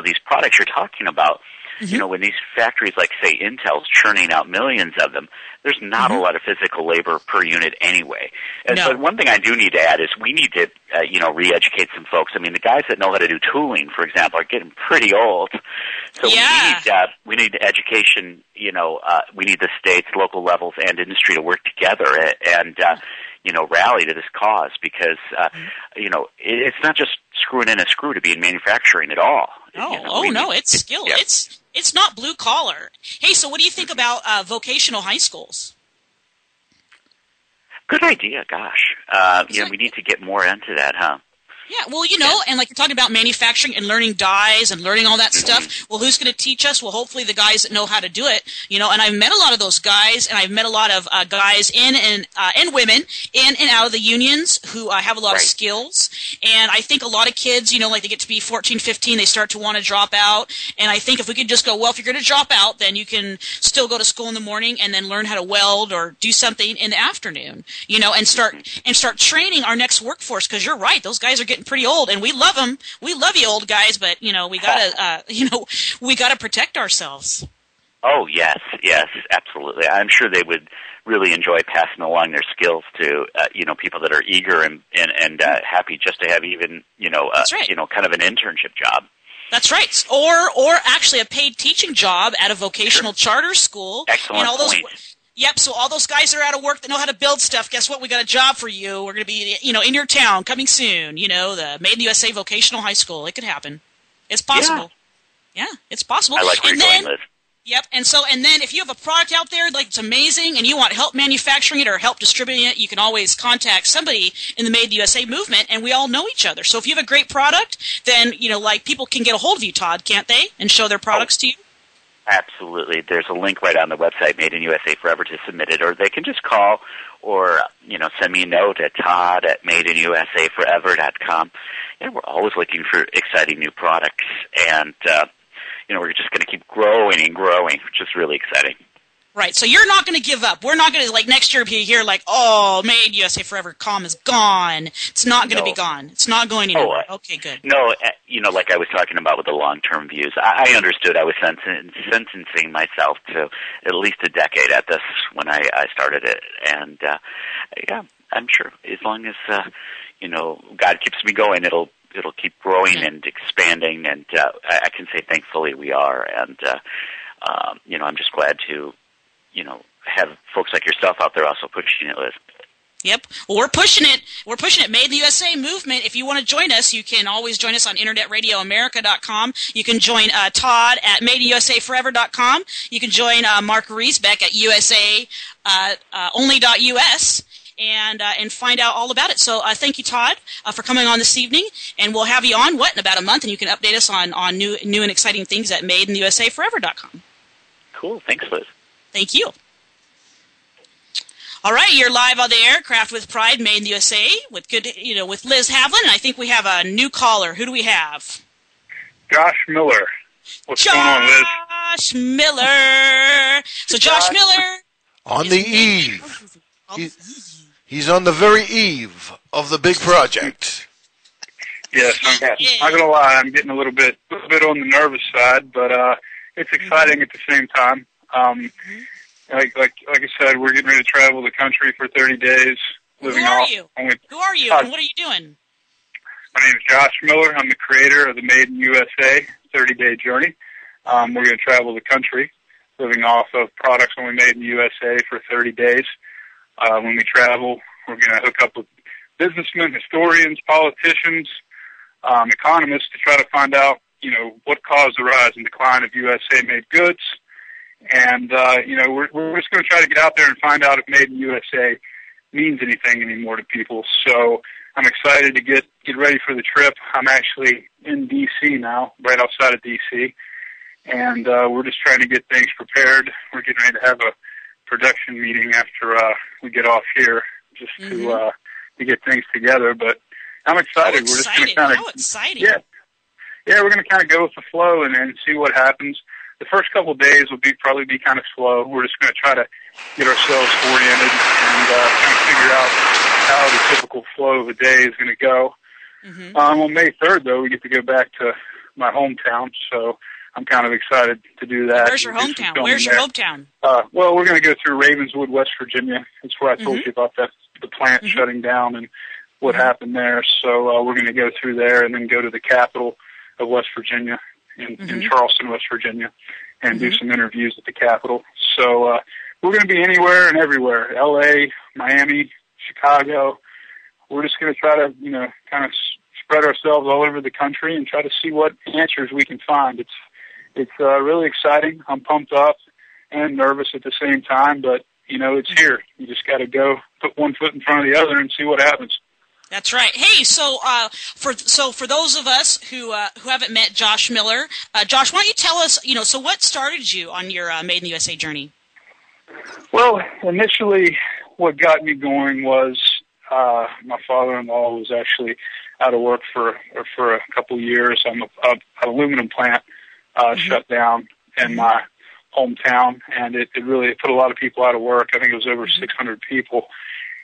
these products you're talking about, when these factories like, say, Intel's churning out millions of them, there's not a lot of physical labor per unit anyway. And so one thing I do need to add is we need to, re-educate some folks. I mean, the guys that know how to do tooling, for example, are getting pretty old. So we need education, we need the states, local levels, and industry to work together and rally to this cause, because, it's not just screwing in a screw to be in manufacturing at all. No, it's skill. Yeah. It's not blue collar. Hey, so what do you think about vocational high schools? Good idea, gosh. We need to get more into that, huh? Yeah, well, and like you're talking about manufacturing and learning dyes and learning all that stuff. Well, who's going to teach us? Well, hopefully the guys that know how to do it. And I've met a lot of those guys, and I've met a lot of guys in and women in and out of the unions who have a lot of skills. And I think a lot of kids, they get to be 14, 15, they start to want to drop out. And I think if we could just go, well, if you're going to drop out, then you can still go to school in the morning and then learn how to weld or do something in the afternoon, and start training our next workforce, because you're right, those guys are getting pretty old, and we love them. We love you, old guys, but we gotta, we gotta protect ourselves. Oh yes, absolutely. I'm sure they would really enjoy passing along their skills to people that are eager and happy just to have even kind of an internship job. That's right, or actually a paid teaching job at a vocational charter school. Excellent point. Yep, so all those guys that are out of work that know how to build stuff, guess what? We got a job for you. We're going to be, in your town coming soon. The Made in the USA Vocational High School. It could happen. It's possible. Yeah, it's possible. I like where you're going, Liz. Yep. And then if you have a product out there like it's amazing and you want help manufacturing it or help distributing it, you can always contact somebody in the Made in the USA movement, and we all know each other. So if you have a great product, then, like people can get a hold of you, Todd, can't they? And show their products to you? Absolutely. There's a link right on the website, Made in USA Forever, to submit it, or they can just call or, send me a note at todd@madeinusaforever.com. We're always looking for exciting new products, and, we're just going to keep growing and growing, which is really exciting. Right. So you're not going to give up. We're not going to, next year be here Made in USA Forever.com is gone. It's not going to be gone. It's not going anywhere. Okay, good. No, like I was talking about with the long-term views, I understood I was sentencing myself to at least a decade at this when I started it. And, I'm sure as long as, God keeps me going, it'll keep growing and expanding, and I can say thankfully we are, and I'm just glad to have folks like yourself out there also pushing it, Liz. Yep. Well, we're pushing it. We're pushing it. Made in the USA movement. If you want to join us, you can always join us on InternetRadioAmerica.com. You can join Todd at MadeInUSAForever.com. You can join Mark Reasbeck at USA only.us. And find out all about it. So thank you, Todd, for coming on this evening, and we'll have you on, in about a month, and you can update us on new and exciting things at MadeInUSAForever.com. Cool. Thanks, Liz. Thank you. All right, you're live on the air, Craft with Pride, Made in the USA, with with Liz Havlin, and I think we have a new caller. Who do we have? Josh Miller. What's going on, Liz? Josh Miller. So Josh Miller. On the eve. He's on the very eve of the big project. Yes, I'm not gonna lie. I'm getting a little bit on the nervous side, but it's exciting at the same time. Like I said, we're getting ready to travel the country for 30 days. Who are you? And what are you doing? My name is Josh Miller. I'm the creator of the Made in USA 30-day journey. We're going to travel the country, living off of products only made in the USA for 30 days. When we travel, we're going to hook up with businessmen, historians, politicians, economists to try to find out, what caused the rise and decline of USA-made goods. And, we're just going to try to get out there and find out if Made in USA means anything anymore to people. So I'm excited to get ready for the trip. I'm actually in D.C. now, right outside of D.C., and we're just trying to get things prepared. We're getting ready to have a production meeting after we get off here, just to get things together. But I'm excited. We're just going to kind of exciting! Yeah, we're going to kind of go with the flow and see what happens. The first couple of days will probably be kind of slow. We're just going to try to get ourselves oriented and kind of figure out how the typical flow of a day is going to go. On May 3rd, though, we get to go back to my hometown, so I'm kind of excited to do that. Where's your hometown? Well, we're going to go through Ravenswood, West Virginia. That's where I told you about the plant shutting down and what happened there. So we're going to go through there and then go to the capital of West Virginia, in Charleston, West Virginia, and do some interviews at the Capitol. So we're going to be anywhere and everywhere, L.A., Miami, Chicago. We're just going to try to, kind of spread ourselves all over the country and try to see what answers we can find. It's really exciting. I'm pumped up and nervous at the same time, but, it's here. You just got to go put one foot in front of the other and see what happens. That's right. Hey, so for those of us who haven't met Josh Miller, Josh, why don't you tell us, so what started you on your Made in the USA journey? Well, initially, what got me going was my father-in-law was actually out of work for a couple of years. An aluminum plant shut down in my hometown, and it really put a lot of people out of work. I think it was over 600 people,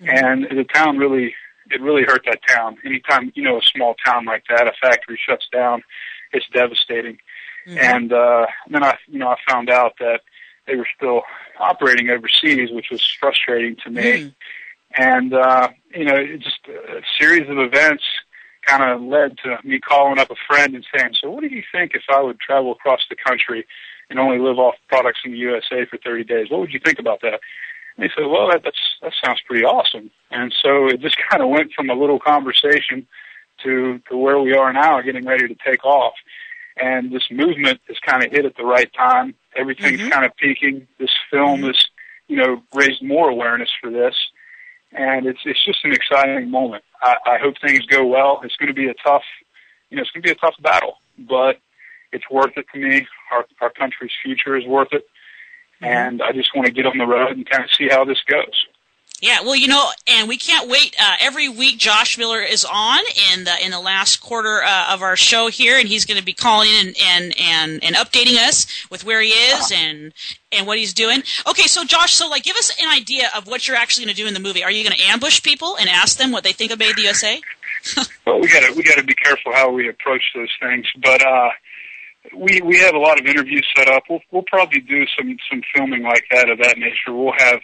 and the town really hurt that town. Anytime, a small town like that, a factory shuts down, it's devastating. And then I found out that they were still operating overseas, which was frustrating to me. And, just a series of events kind of led to me calling up a friend and saying, so what do you think if I would travel across the country and only live off products in the USA for 30 days? What would you think about that? And he said, well, that sounds pretty awesome. And so it just kind of went from a little conversation to where we are now, getting ready to take off. and this movement is kind of hit at the right time. Everything's kind of peaking. This film has, raised more awareness for this, and it's just an exciting moment. I hope things go well. It's going to be a tough, it's going to be a tough battle, but it's worth it to me. Our country's future is worth it, and I just want to get on the road and kind of see how this goes. Yeah, well, and we can't wait. Every week, Josh Miller is on in the last quarter of our show here, and he's going to be calling in and updating us with where he is and what he's doing. Okay, so Josh, give us an idea of what you're actually going to do in the movie. Are you going to ambush people and ask them what they think of Made in the USA? Well, we got to be careful how we approach those things, but we have a lot of interviews set up. We'll probably do some filming like that of that nature. We'll have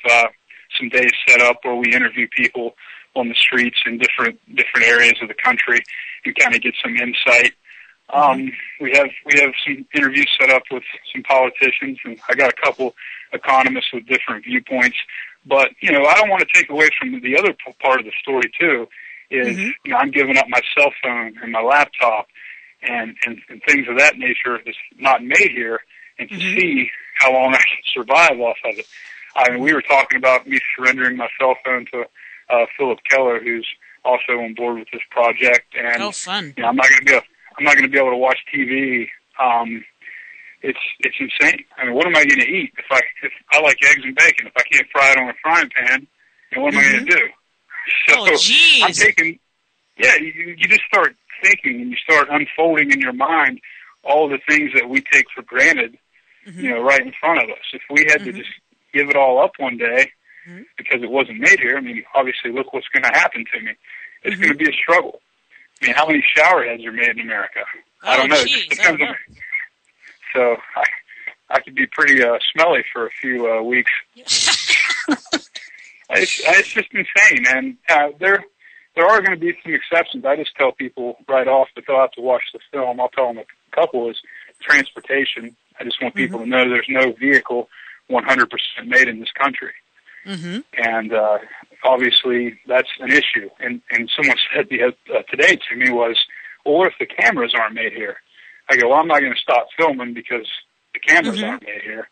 some days set up where we interview people on the streets in different areas of the country and kind of get some insight. We have some interviews set up with some politicians, and I got a couple economists with different viewpoints. But I don't want to take away from the other part of the story too. Is I'm giving up my cell phone and my laptop and things of that nature that's not made here, and to see how long I can survive off of it. I mean, we were talking about me surrendering my cell phone to Philip Keller, who's also on board with this project, and fun! I'm not going to be able to watch TV. It's insane. I mean, what am I going to eat if I like eggs and bacon? If I can't fry it on a frying pan, what am I going to do? So I'm taking. Yeah, you just start thinking and you start unfolding in your mind all the things that we take for granted, right in front of us. If we had to just give it all up one day because it wasn't made here, I mean, obviously look what's going to happen to me. It's going to be a struggle. I mean, how many shower heads are made in America? I don't know. It depends on. So I could be pretty smelly for a few weeks. It's just insane, and there are going to be some exceptions. I just tell people right off that they'll have to watch the film. I'll tell them a couple is transportation. I just want people to know there's no vehicle 100% made in this country. And obviously that's an issue. And someone said today to me was, well, what if the cameras aren't made here? I go, well, I'm not going to stop filming because the cameras aren't made here.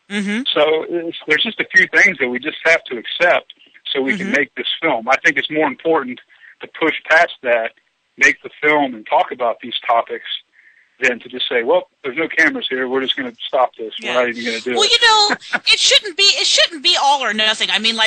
So there's just a few things that we just have to accept so we can make this film. I think it's more important to push past that, make the film and talk about these topics than to just say, well, there's no cameras here, we're just going to stop this. We're not even going to do it. Well, it shouldn't be all or nothing. I mean,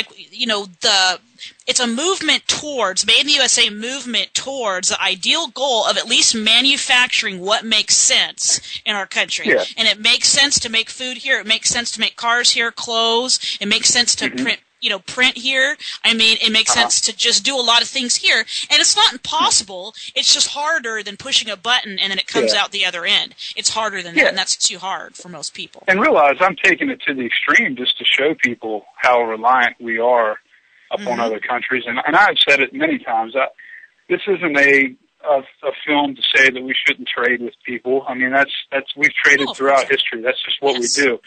it's a movement towards, Made in the USA movement towards the ideal goal of at least manufacturing what makes sense in our country. Yeah. And it makes sense to make food here. It makes sense to make cars here, clothes. It makes sense to print here. I mean, it makes sense to just do a lot of things here. And it's not impossible. It's just harder than pushing a button and then it comes out the other end. It's harder than that, and that's too hard for most people. And realize I'm taking it to the extreme just to show people how reliant we are upon other countries. And I've said it many times. This isn't a film to say that we shouldn't trade with people. I mean, we've traded throughout history. That's just what we do.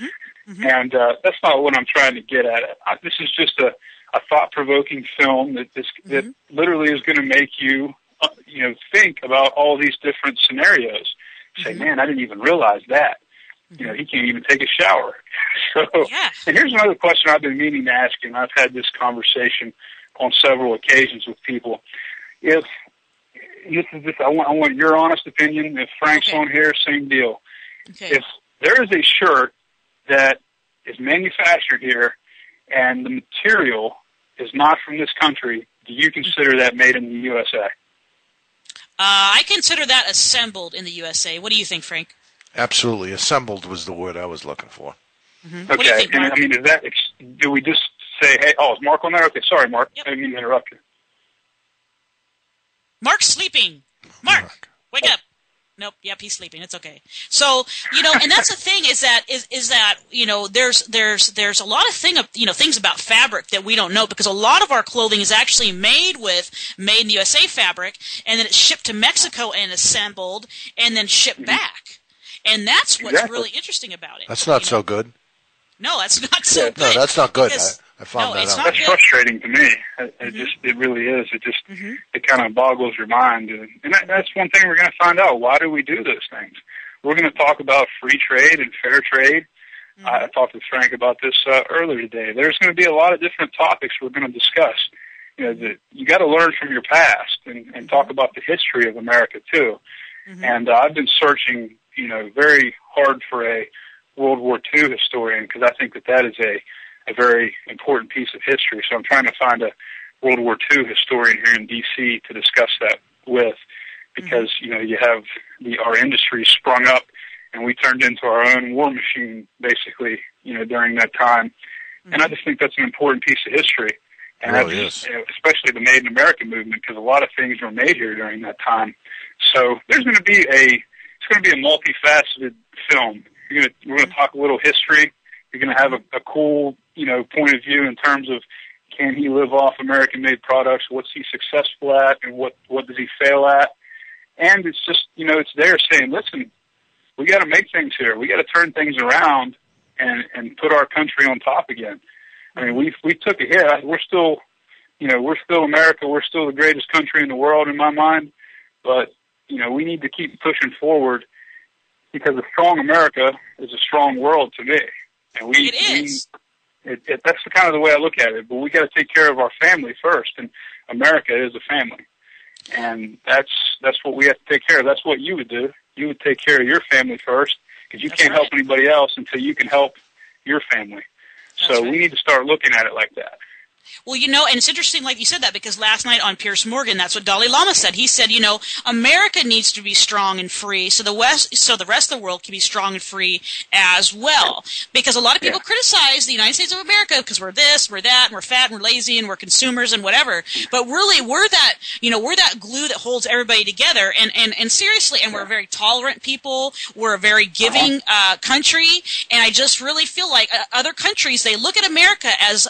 And that's not what I'm trying to get at. This is just a thought-provoking film that literally is going to make you, think about all these different scenarios. Say, man, I didn't even realize that. He can't even take a shower. So, and here's another question I've been meaning to ask you, and I've had this conversation on several occasions with people. I want your honest opinion. If Frank's on here, same deal. Okay. If there is a shirt that is manufactured here and the material is not from this country, do you consider that made in the USA? I consider that assembled in the USA. What do you think, Frank? Absolutely. Assembled was the word I was looking for. Okay. What do you think, Mark? And I mean, do we just say, hey, is Mark on there? Okay, sorry, Mark. I didn't mean to interrupt you. Mark's sleeping. Mark, wake up. Nope. Yep, he's sleeping. It's okay. So, and that's the thing is that there's a lot of things about fabric that we don't know, because a lot of our clothing is actually made in the USA fabric, and then it's shipped to Mexico and assembled and then shipped back. And that's what's really interesting about it. That's not so good. No, that's not so good. No, that's not good. I found that out. That's frustrating to me. It really is. It kind of boggles your mind. And that's one thing we're going to find out. Why do we do those things? we're going to talk about free trade and fair trade. I talked with Frank about this earlier today. There's going to be a lot of different topics we're going to discuss. You got to learn from your past and talk about the history of America too. And I've been searching, very hard for a World War II historian, because I think that is a very important piece of history. So I'm trying to find a World War II historian here in D.C. to discuss that with, because you have our industry sprung up, and we turned into our own war machine basically, during that time. And I just think that's an important piece of history. And especially the Made in America movement, because a lot of things were made here during that time. So there's going to be a multifaceted film. We're going to talk a little history. You're going to have a cool, point of view in terms of, can he live off American-made products? What's he successful at, and what does he fail at? And it's just, it's there saying, listen, we got to make things here. We got to turn things around and put our country on top again. I mean, we took a hit. We're still America. We're still the greatest country in the world in my mind. But, we need to keep pushing forward, because a strong America is a strong world to me. And it is. That's the kind of the way I look at it. But we got to take care of our family first, and America is a family. And that's what we have to take care of. That's what you would do. You would take care of your family first, because you can't help anybody else until you can help your family. So we need to start looking at it like that. Well, and it's interesting, like you said that, because last night on Piers Morgan, that's what Dalai Lama said. He said, America needs to be strong and free, so the rest of the world can be strong and free as well. Because a lot of people criticize the United States of America because we're this, we're that, and we're fat, and we're lazy, and we're consumers, and whatever. But really, we're that glue that holds everybody together. And seriously, and we're a very tolerant people. We're a very giving country, and I just really feel like other countries, they look at America as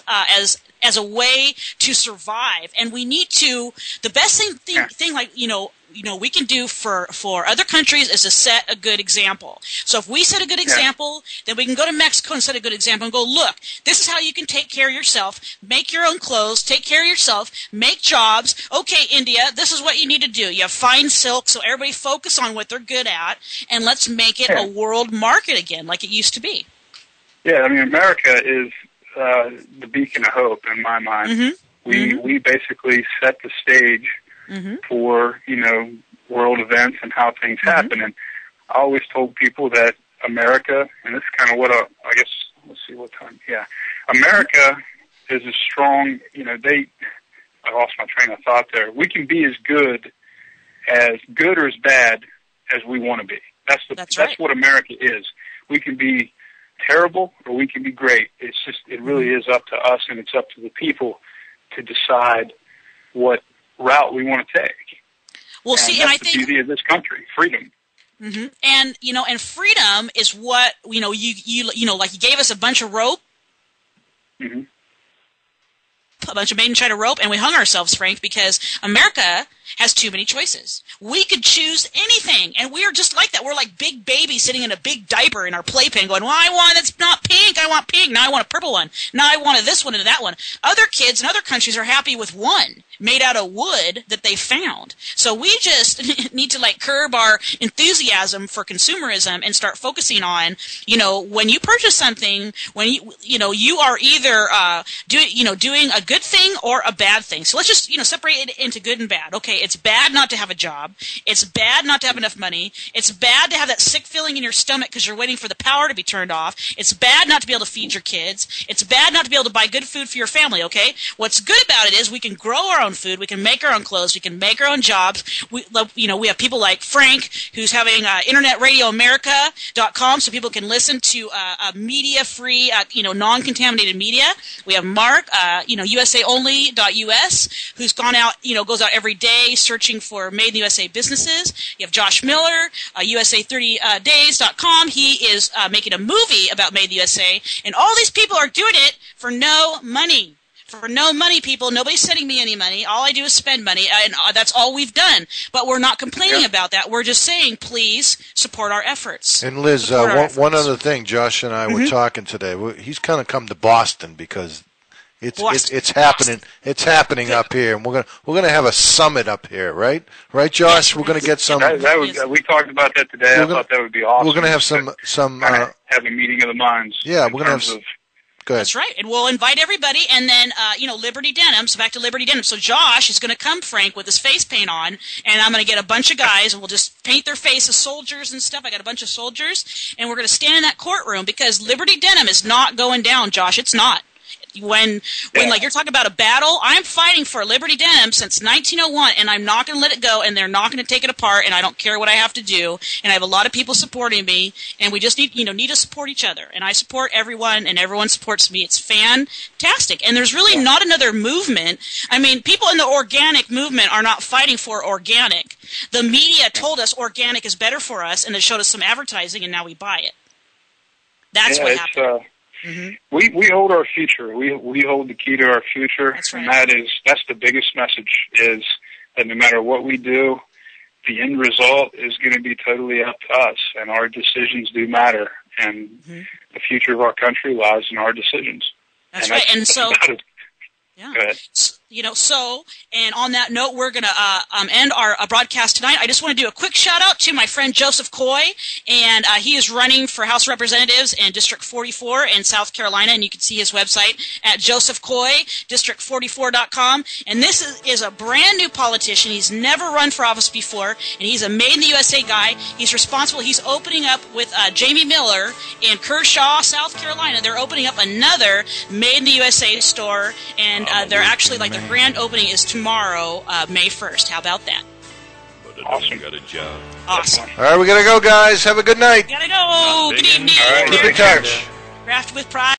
a way to survive, and we need to. The best thing like we can do for other countries is to set a good example. So if we set a good example, then we can go to Mexico and set a good example and go, look, this is how you can take care of yourself, make your own clothes, take care of yourself, make jobs. Okay, India, this is what you need to do. You have fine silk, so everybody focus on what they're good at, and let's make it a world market again, like it used to be. Yeah, I mean, America is the beacon of hope in my mind. We basically set the stage for world events and how things happen. And I always told people that America, and this is kind of what I guess, let's see what time. Yeah, America is as strong. I lost my train of thought there. We can be as good or as bad as we want to be. That's what America is. We can be terrible or we can be great. It really is up to us, and it's up to the people to decide what route we want to take. Well, and and I think the beauty of this country, freedom. And and freedom is what you like you gave us a bunch of rope. A bunch of made in China rope, and we hung ourselves, Frank, because America has too many choices. We could choose anything, and we are just like that. We're like big babies sitting in a big diaper in our playpen going, well, I want it's not pink, I want pink, now I want a purple one, now I want this one and that one. Other kids in other countries are happy with one made out of wood that they found. So we just need to curb our enthusiasm for consumerism and start focusing on, when you purchase something, when you are either doing a good thing or a bad thing. So let's just separate it into good and bad. Okay, it's bad not to have a job. It's bad not to have enough money. It's bad to have that sick feeling in your stomach because you're waiting for the power to be turned off. It's bad not to be able to feed your kids. It's bad not to be able to buy good food for your family. Okay, what's good about it is we can grow our own food. We can make our own clothes. We can make our own jobs. We have people like Frank, who's having internetradioamerica.com, so people can listen to media-free, non-contaminated media. We have Mark, USAonly.us, who's gone out, goes out every day searching for Made in the USA businesses. You have Josh Miller, USA30days.com. He is making a movie about Made in the USA, and all these people are doing it for no money. For no money, people. Nobody's sending me any money. All I do is spend money, and that's all we've done. But we're not complaining about that. We're just saying, please support our efforts. And Liz, one other thing. Josh and I were talking today. He's kind of come to Boston because It's happening. It's happening up here, and we're gonna have a summit up here, right? Right, Josh? We're gonna get some. We talked about that today. I thought that would be awesome. We're gonna have some. Have a meeting of the minds. Yeah, we're gonna have. Go ahead. That's right, and we'll invite everybody, and then Liberty Denim. So back to Liberty Denim. So Josh is going to come, Frank, with his face paint on, and I'm going to get a bunch of guys, and we'll just paint their face as soldiers and stuff. I got a bunch of soldiers, and we're going to stand in that courtroom because Liberty Denim is not going down, Josh. It's not. When like you're talking about a battle, I'm fighting for Liberty Denim since 1901, and I'm not going to let it go, and they're not going to take it apart, and I don't care what I have to do, and I have a lot of people supporting me, and we just need to support each other, and I support everyone, and everyone supports me. It's fantastic, and there's really not another movement. I mean, people in the organic movement are not fighting for organic. The media told us organic is better for us, and they showed us some advertising, and now we buy it. That's what happened. We hold our future. We hold the key to our future, That's right. And that's the biggest message, is that no matter what we do, the end result is going to be totally up to us, and our decisions do matter, and the future of our country lies in our decisions. That's right. And so, Go ahead. And on that note, we're going to end our broadcast tonight. I just want to do a quick shout out to my friend Joseph Coy, and he is running for House of Representatives in District 44 in South Carolina, and you can see his website at josephcoy.district44.com. And this is a brand new politician. He's never run for office before, and he's a Made in the USA guy. He's responsible. He's opening up with Jamie Miller in Kershaw, South Carolina. They're opening up another Made in the USA store, and they're actually like the grand opening is tomorrow, May 1st. How about that? Awesome. Got a job. Awesome. All right, we gotta go, guys. Have a good night. Gotta go. Good evening. All right. Keep in touch. Craft with pride.